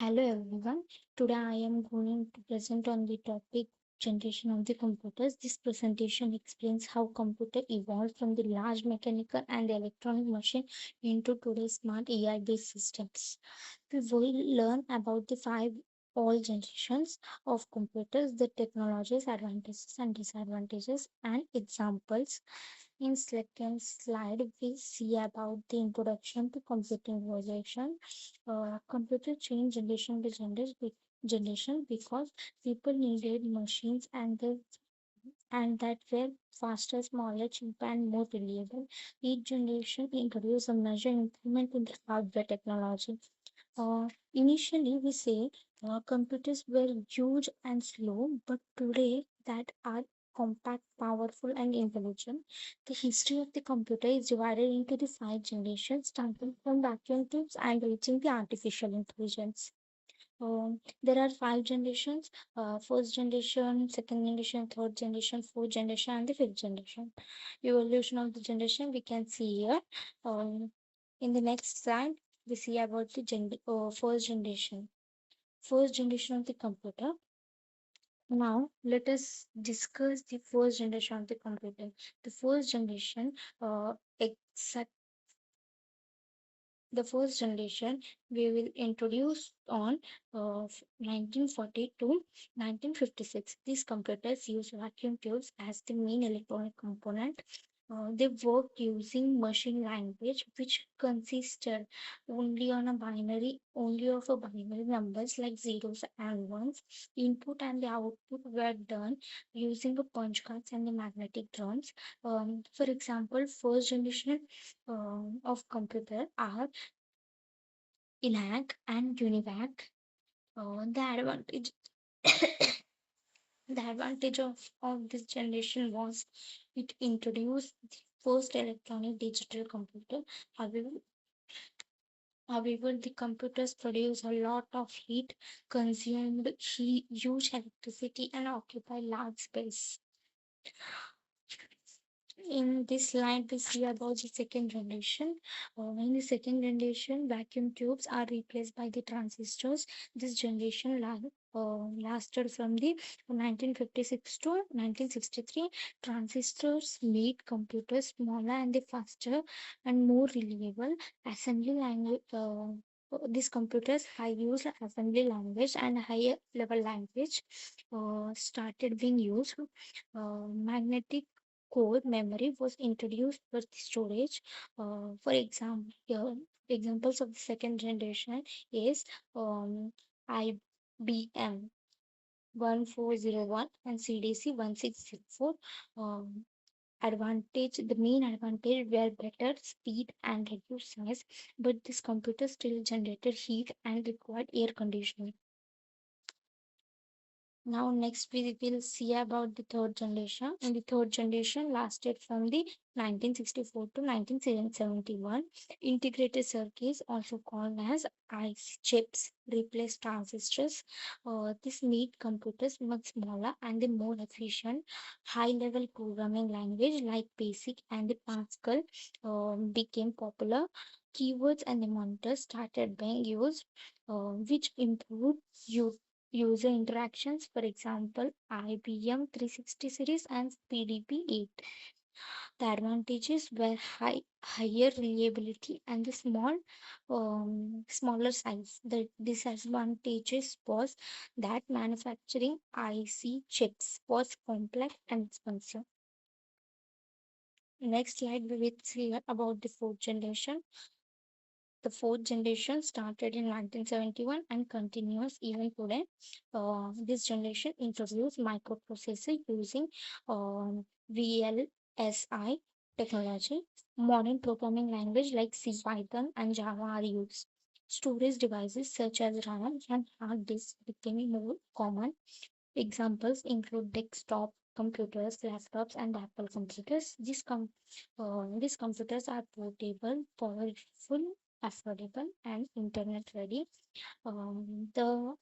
Hello everyone. Today I am going to present on the topic generation of the computers. This presentation explains how computer evolved from the large mechanical and electronic machine into today's smart AI based systems. We will learn about the five all generations of computers, the technologies, advantages and disadvantages and examples. In second slide, we see about the introduction to computing evolution. Computer change generation because people needed machines and that were faster, smaller, cheaper, and more reliable. Each generation introduced a major improvement in the hardware technology. Initially, we say computers were huge and slow, but today that are compact, powerful, and intelligent. The history of the computer is divided into the five generations, starting from vacuum tubes and reaching the artificial intelligence. There are five generations: first generation, second generation, third generation, fourth generation, and the fifth generation. Evolution of the generation we can see here. Um, in the next slide, we see about the first generation. First generation of the computer. Now, let us discuss the first generation of the computer. The first generation, exact the first generation we will introduce on 1940 to 1956. These computers use vacuum tubes as the main electronic component. They work using machine language, which consisted only of a binary numbers like zeros and ones. Input and the output were done using a punch cards and the magnetic drums. For example, first generation of computer are ELAC and UNIVAC. The advantage the advantage of this generation was it introduced the first electronic digital computer. However, however, the computers produce a lot of heat, consumed huge electricity, and occupy large space. In this slide, we see about the second generation. In the second generation, vacuum tubes are replaced by the transistors. This generation lasted from the 1956 to 1963. Transistors made computers smaller and the faster and more reliable. Assembly language. These computers high use assembly language and higher level language started being used. Magnetic core memory was introduced for the storage. For example, examples of the second generation is IBM 1401 and CDC 1604. Um, the main advantage were better speed and reduced size, but this computer still generated heat and required air conditioning. Now, next we will see about the third generation. And the third generation lasted from the 1964 to 1971. Integrated circuits, also called as IC chips, replaced transistors. This made computers much smaller and the more efficient. High-level programming language like BASIC and the Pascal became popular. Keywords and the monitors started being used, which improved user interactions, for example, IBM 360 series and PDP-8. The advantages were higher reliability and the smaller size. The disadvantages was that manufacturing IC chips was complex and expensive. Next slide, we will see about the fourth generation. The fourth generation started in 1971 and continues even today. This generation introduced microprocessor using VLSI technology. Modern programming language like C, Python, and Java are used. Storage devices such as RAM and hard disks became more common. Examples include desktop computers, laptops, and Apple computers. These computers are portable, powerful, affordable, and internet ready. The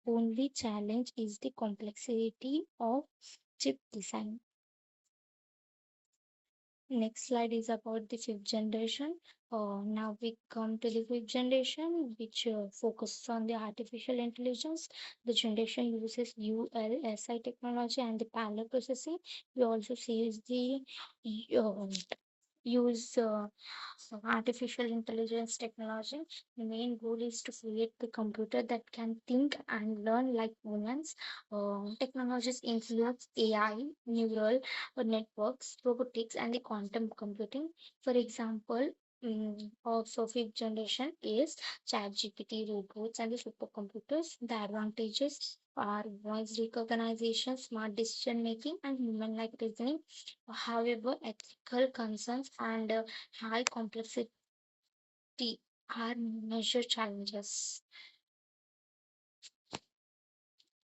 only challenge is the complexity of chip design. Next slide is about the fifth generation. Now we come to the fifth generation, which focuses on the artificial intelligence. The generation uses ULSI technology and the parallel processing. We also see the uh, use artificial intelligence technology. The main goal is to create the computer that can think and learn like humans. Technologies include AI, neural networks, robotics, and the quantum computing. For example, also fifth generation is ChatGPT, robots, and the supercomputers. The advantages are voice recognition, smart decision making, and human-like reasoning. However, ethical concerns and high complexity are major challenges.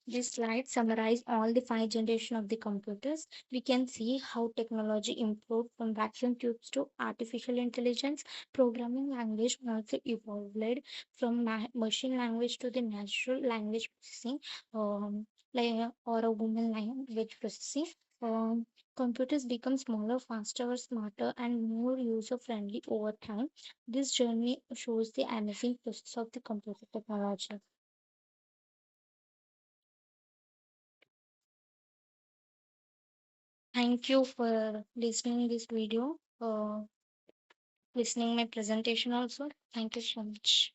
This slide summarizes all the five generations of the computers. We can see how technology improved from vacuum tubes to artificial intelligence. Programming language also evolved from machine language to the natural language processing, or a woman language processing. Um, Computers become smaller, faster, smarter, and more user friendly over time. This journey shows the amazing process of the computer technology. Thank you for listening this video, listening my presentation also. Thank you so much.